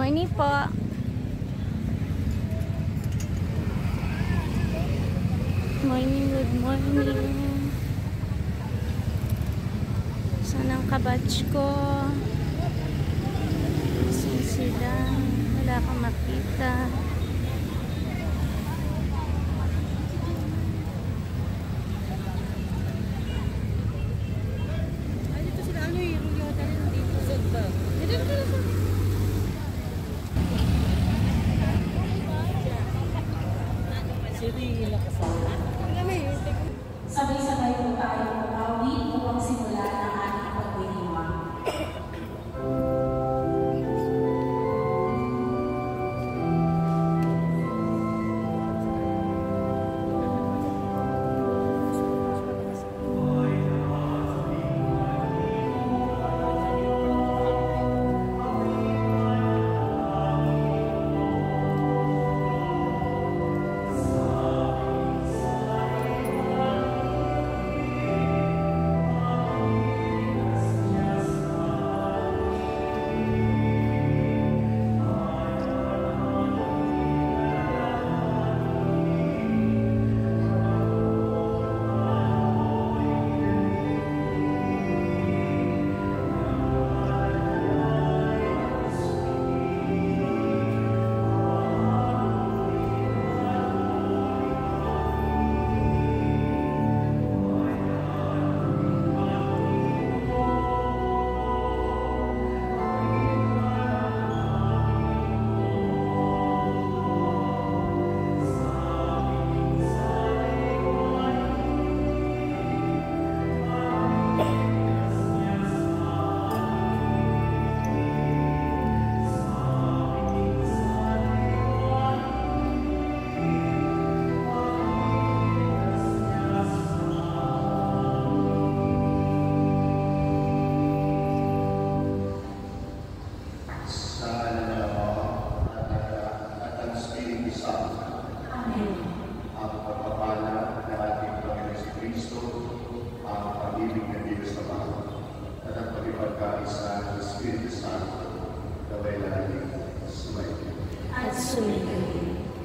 Morning po. Morning, good morning. Saan ang kabatch ko? Saan sila? Wala akong makita. Ay, dito sila. Ano yung yata rin dito? Zodba. Dito sila. Sabay-sabay po tayo umawit upang simulan ang ating pagdiriwang.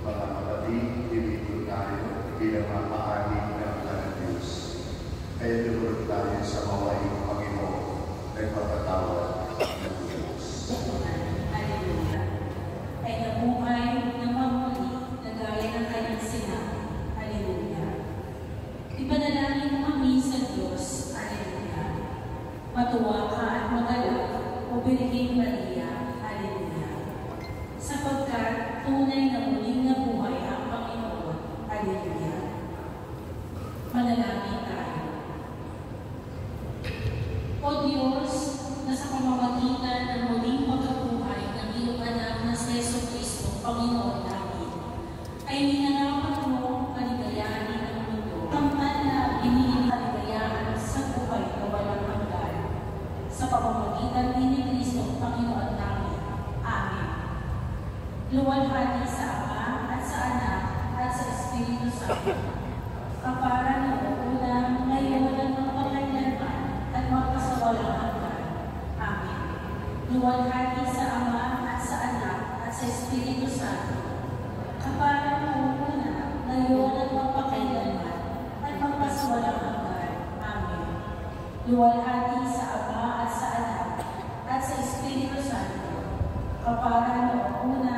Mga kapatid, dito tayo bilang mga paari ng anak Diyos. Kaya lulod tayo sa mawaing Panginoon ay magpatawad ng Diyos. Alleluia. Ay nabuhay na mamuli na gaya ng kanyang sinabi. Alleluia. Ipanalangin mo kami sa Diyos. Alleluia. Matuwa ka at magalak o Birheng Maria. Alleluia. Sapagkat tunay na muling nabuhay ang Panginoon. Alleluia. Manalangin tayo. O Diyos, na sa pamamagitan ng muling pagkabuhay ng iyong anak na si Jesucristo, Panginoon namin, ay ninanapan mo kaligayahan ng mundo. Kampan na iniiling kaligayahan sa buhay na walang hanggan. Sa pamamagitan ni Cristo, Panginoon namin. Amen. Luwalhati sa Ama at sa Anak at sa Espiritu Santo. Kapara noong una, ngayon at magpakailanman at magpasawalang hanggan. Amen. Luwalhati sa Ama at sa Anak at sa Espiritu Santo. Kapara noong una, ngayon at magpakailanman at magpasawalang hanggan. Amen. Luwalhati sa Ama at sa Anak at sa Espiritu Santo. Kapara noong una,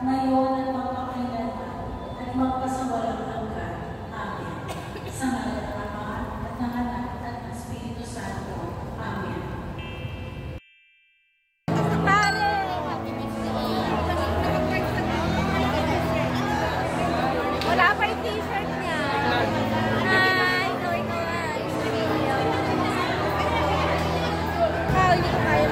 ngayon at magpakailanman at magpasawalang hanggan. Amen. Sa ngalan ng Ama at ng Anak at ng Espiritu Santo. Amen. Wala pa yung t-shirt niya. Hi! Going on. Hindi ko kaya.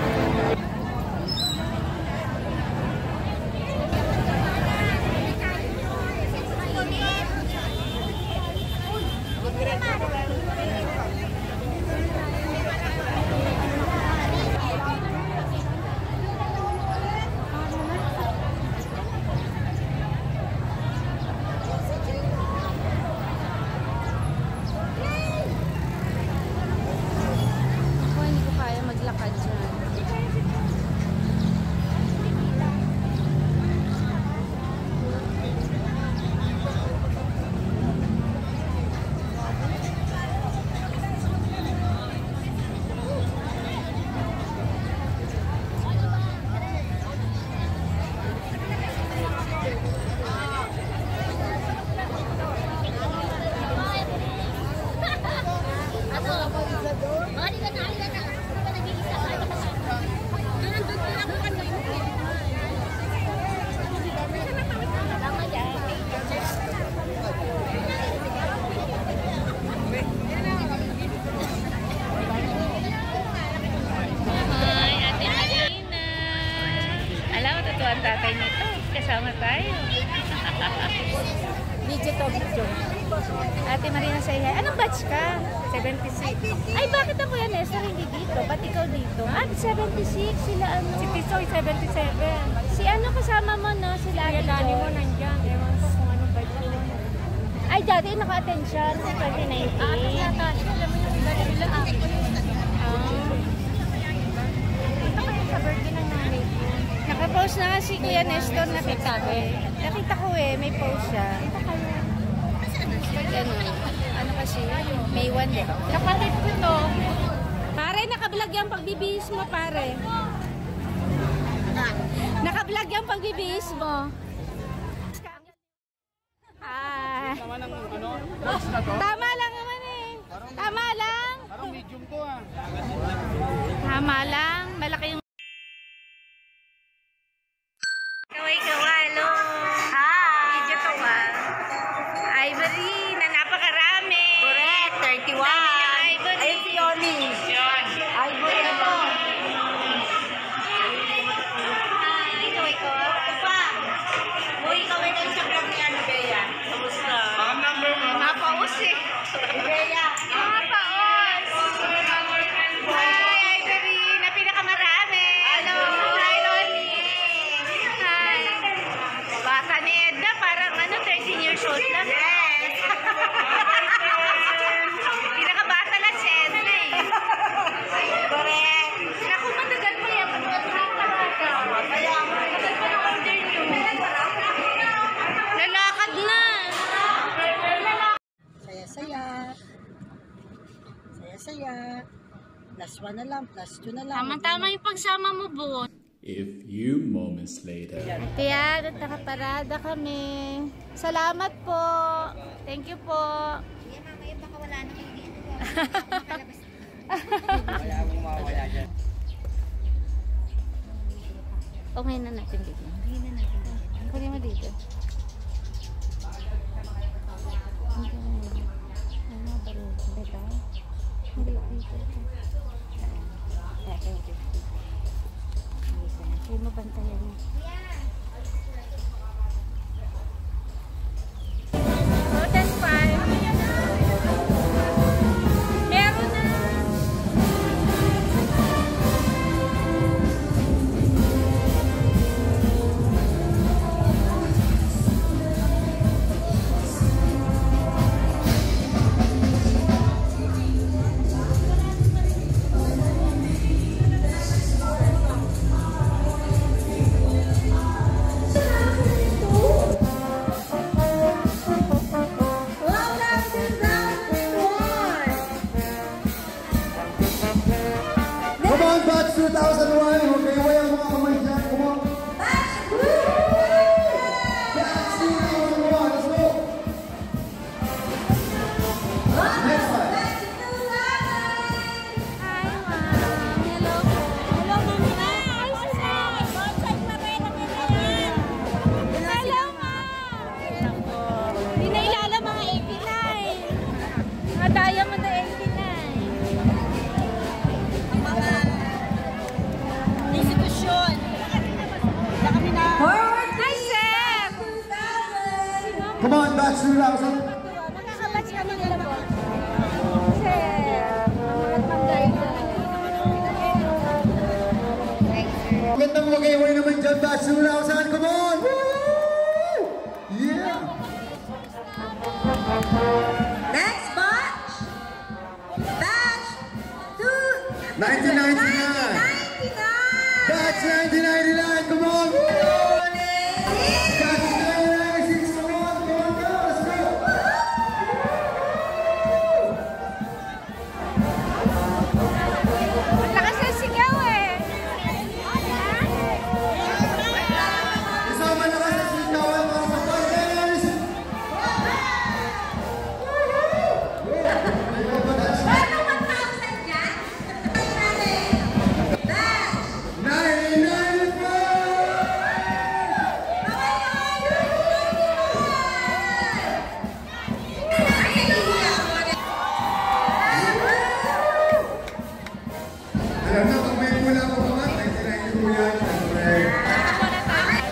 Ako, hindi ko kaya maglakad dyan. Sama tayo. Video to, video. Ate Marina say hi. Anong batch ka? 76. Ay, bakit ako yan, Esther, hindi dito? Ba't ikaw dito? Ah, 76. Sila ano? Si Tisoy, 77. Si ano kasama mo, no? Sila Ate Dani mo nandyan. Ewan ko kung ano batch mo. Ay, dati naka-attend siya sa 2019. Ah, yata. Alam mo yung dati nila ako. Ito kasi sa birthday ng nanay ko. Naka-post na si Kuya Nestor, nakita ko eh. Nakita ko eh, may post siya. Ano kasi, May 1 eh. Kapatid ko to. Pare, nakablog yung pagbibihis mo, pare. Nakablog yung pagbibihis mo. Ah. Tama ng ano? Box na to? Tama lang naman eh. Tama lang. Parang medium to ah. Tama lang. Malaki yung... Kaway-kawalo. Hi! Video to ba? Ivory na napakarami. Correct, 31. Dami ng Ivory. Ayun si Yoni. Ivory ako. Hi, kaway-kawalo. Ito pa. Uy, ikaw ay Instagram ni ano, Bea. Kamusta? Ang number mo. Mapaus eh. Bea. Mapaus. Hi, Ivory na pinakamarami. Hello. Hi, Ronnie. Hi. Bata ni Edna, parang ano, 13 years old lang. Pinakabata lang si Edna eh. Correct. Naku, matagal pa yan. Matagal pa ng order nyo. Lalakad na. Saya-saya. Saya-saya. Plus 1 na lang, plus 2 na lang. Tama-tama yung pagsama mo, Bon. A few moments later. Kaya nakaparada kami. Salamat po. Thank you po. Kaya mamaya baka wala na kayo dito. Wala akong mawawala dyan. Okay na natin dito. Kunin mo dito. Ano ba rin? Dito? Hindi dito. Thank you. Hindi mo bantayan mo. Oh, that's fine. Meron na. Come on, batch 2001. Huwag kayo wayang mga kamay dyan. Come on. Batch 2001. Let's go. Next one. Hi, ma'am. Hello po. Hello, ma'am. Hello, ma'am. Pinailala mga 89. Mga diamond na 89. Institusyon. Wala kami na. Hi, sir! Come on, batch 2000. Makakabatch kami nila po. Sir, ang Mangayda. Magandang magayaway naman dyan, batch 2000. Come on. Woo! Yeah. Next batch. Batch 2. 1999. Batch 1999. Come on. Woo! Batch 1996. Come on. Come on, go. Let's go. Ang lakas ng sigaw eh. Isama na kayo sa sitawan mga supporters. Alam na, pag may pula ko mga, 99 po yan. Siyempre. Ako na tayo.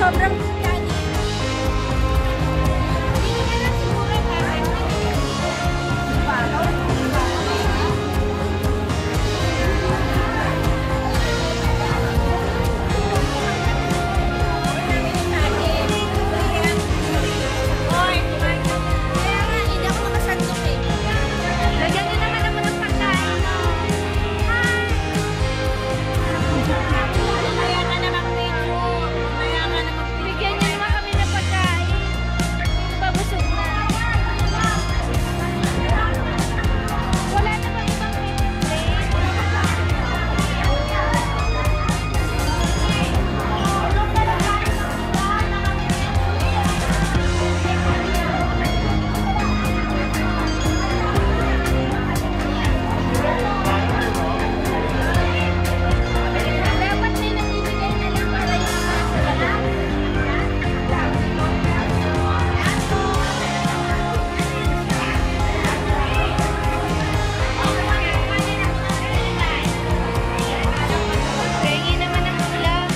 Sobrang yani. Hindi na lang siguro hindi ako makasandok eh. Lagyan niyo naman ako ng pagkain. Kaya ka naman video. Bigyan niyo naman kami ng pagkain. Pabusog na. Wala na bang ibang dapat may nagbibigay na lang para yung mga Pengi naman ang ulam.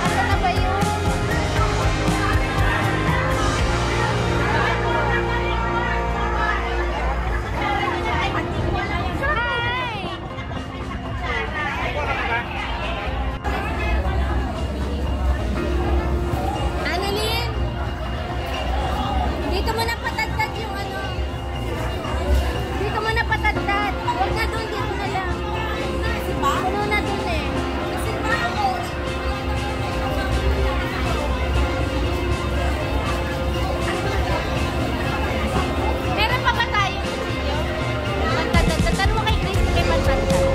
Ano na ba yun? Annalyn, dito mo na patagtag yung ano. Dito mo na patagtag. Huwag na doon, dito na lang. Puno na doon eh. Meron pa ba tayong video? Magtagtag. Tanong mo kay Chris kung may magtagtag.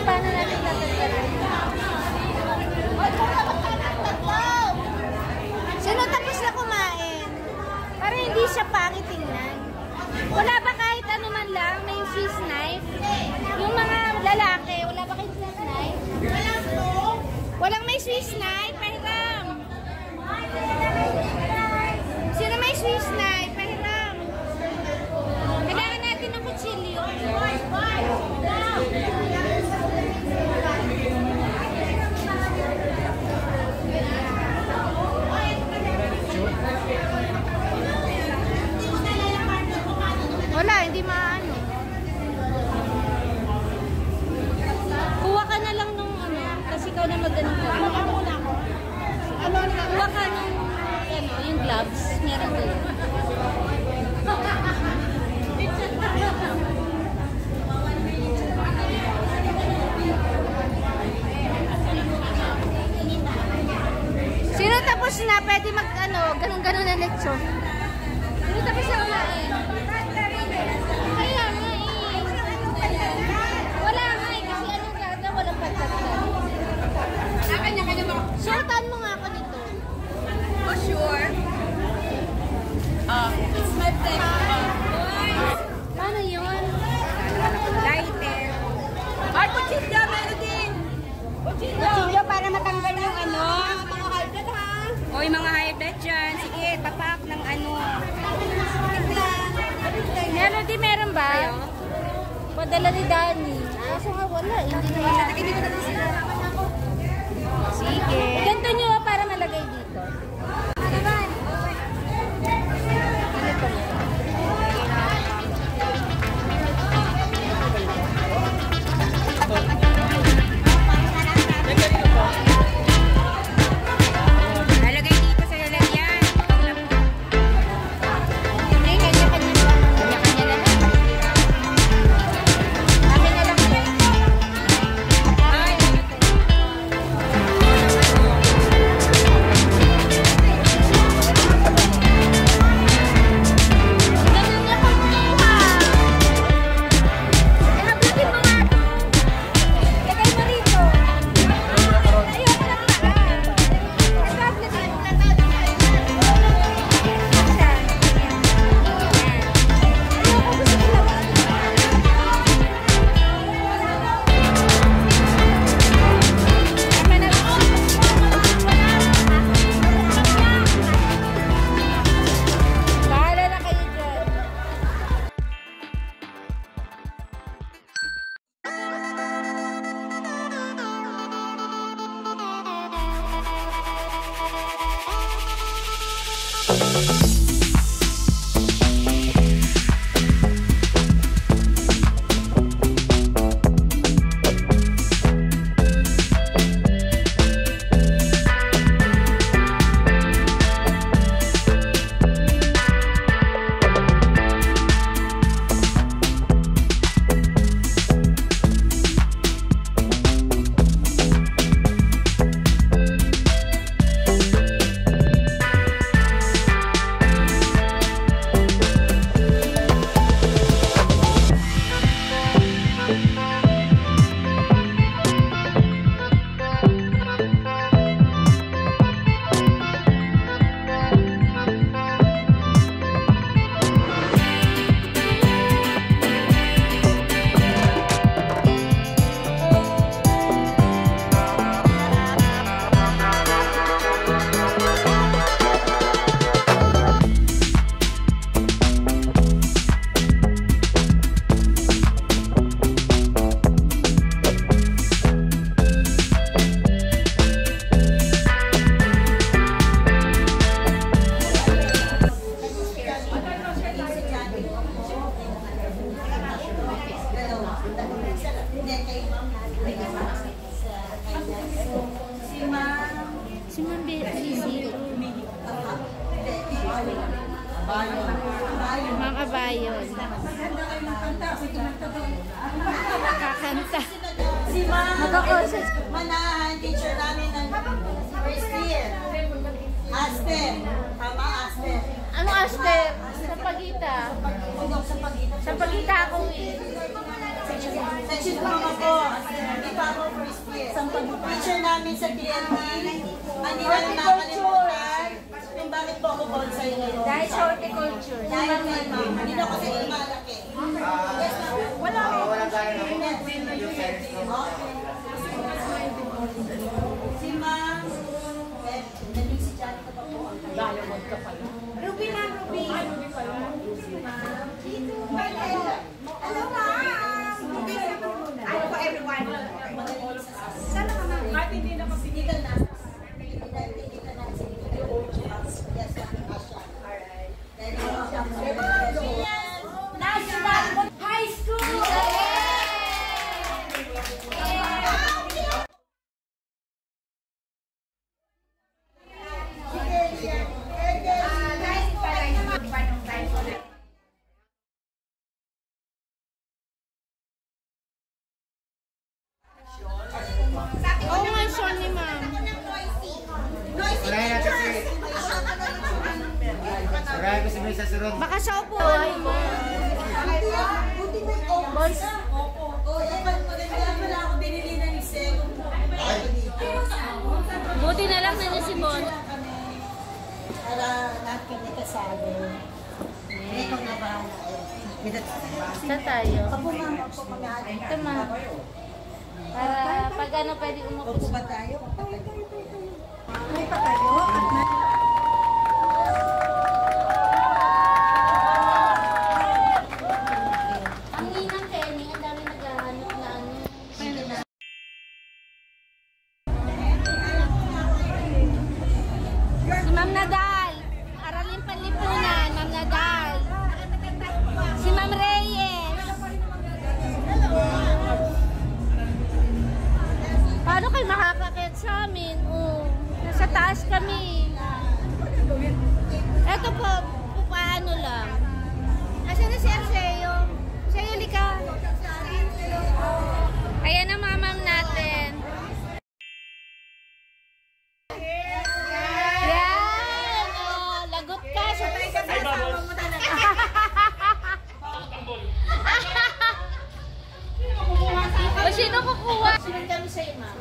paano natin tatagparin? Sino tapos na kumain? Para hindi siya pangit tingnan. Wala ba kahit ano man lang? May Swiss knife? Yung mga lalaki, wala ba kahit Swiss knife? Walang may Swiss knife? Pahiram. Sino may Swiss knife? Pahiram. Kailangan natin ng kutsilyo. Wala, hindi maano. Kuha ka na lang nung ano, kasi ikaw na magano. Kuha ka nung ano, yung gloves. Meron doon. Sino tapos na? Pwede mag ano, ganun-ganun na leksyon. Sino tapos na kumain? Kaya nga eh. Wala nga eh. Kasi anong gata? Walang pagkakal. Kanya-kanya mo. Shortan mo nga ako nito. Oh, sure. It's my pleasure. Paano yun? Lighter. Ay, kutsilyo, meron din. Kutsilyo para matanggal yung ano. Mga high blood, ha? O, yung mga high blood dyan. Sige, tapak ng ano. Meron din, meron ba? Padala ni Danny. Kaso nga wala. Hindi na wala. Sige. Ganito nyo para malagay dito. Ano pa mo? Nalagay dito sa lalagyan. Hindi, kanya-kanya lang. Kanya-kanya lang. Akin na lang ito. Ay, Ganun niya pagkuha. Hablatin mo nga. Lagay mo rito. Ayoko lang para. Ito, hablatin mo. Siya. Ayoko, gusto ko lang. Tama na. Bahala na kayo dyan. Si Ma'am Busy. Mga kabayon. Kakanta. si Ma'am. Magkakoses. Manahan, teacher namin ng first year. Aster. Tama, Aster. Ano Aster? Sa Pagita. Sa Pagita. Sa Pagita ako eh. Section mama ko. Di pa isang pag-picture namin sa TNT. Hindi na nakalimutan kung bakit po ako bonsai ngayon. Dahil sa horticulture. Dahil kay ma'am. Hindi na kasi malaki. Yes, ma'am. Wala ko. Si ma'am. Nandun si Janica pa po. Diamond ka pala. Ruby ma'am, Ruby. Ruby pala. Hello ma'am. Ano po everyone? Sana ka ma'am. Kahit hindi na mapilitan na. Pilitan na. Yes, alright. National High School! Oo nga, Sean ni ma'am. Marami ko si May sa surong. Baka siya po. Ay, Boys? Opo. Wala ako binili na ni Sego. buti na lang na si Bon. Para lahat kami kasali. Ikaw na bahala. Saan tayo? Opo ma'am, opo ma'am. Ito ma'am. Para pag ano pwede umupo. Opo ba tayo? May patayo at may... Ang ninang Kenny, ang dami naghahanap na ano. Si Ma'am Nadal. Aralin Panlipunan, Ma'am Nadal. Si Ma'am Reyes. Paano kayo makakakit sa amin? Oh, nasa taas kami. Eto po, paano lang. Asan na si Arceo? Arceo, lika. Ayan ang mamam natin. Yan! Oh, lagot ka. O, sino kukuha? Sunod kami sa'yo, ma'am.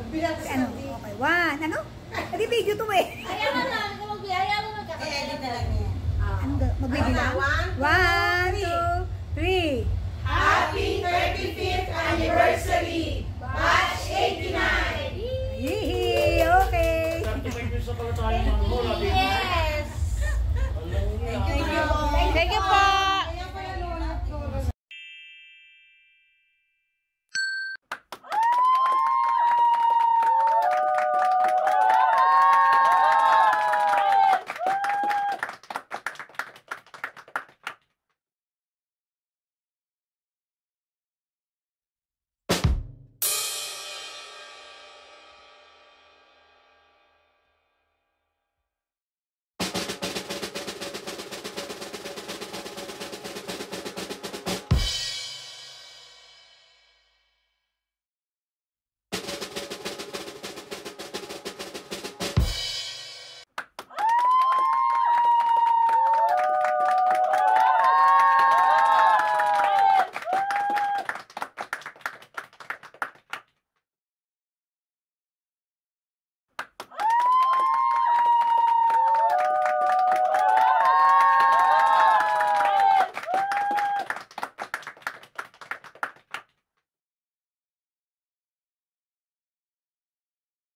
Ano? Okay. One. Ano? Hindi video to eh. Ayaw mo na. Ayaw mo magkakasama. Edit na lang niya. Ano? Magbibilang? 1, 2, 3. Happy 35th anniversary!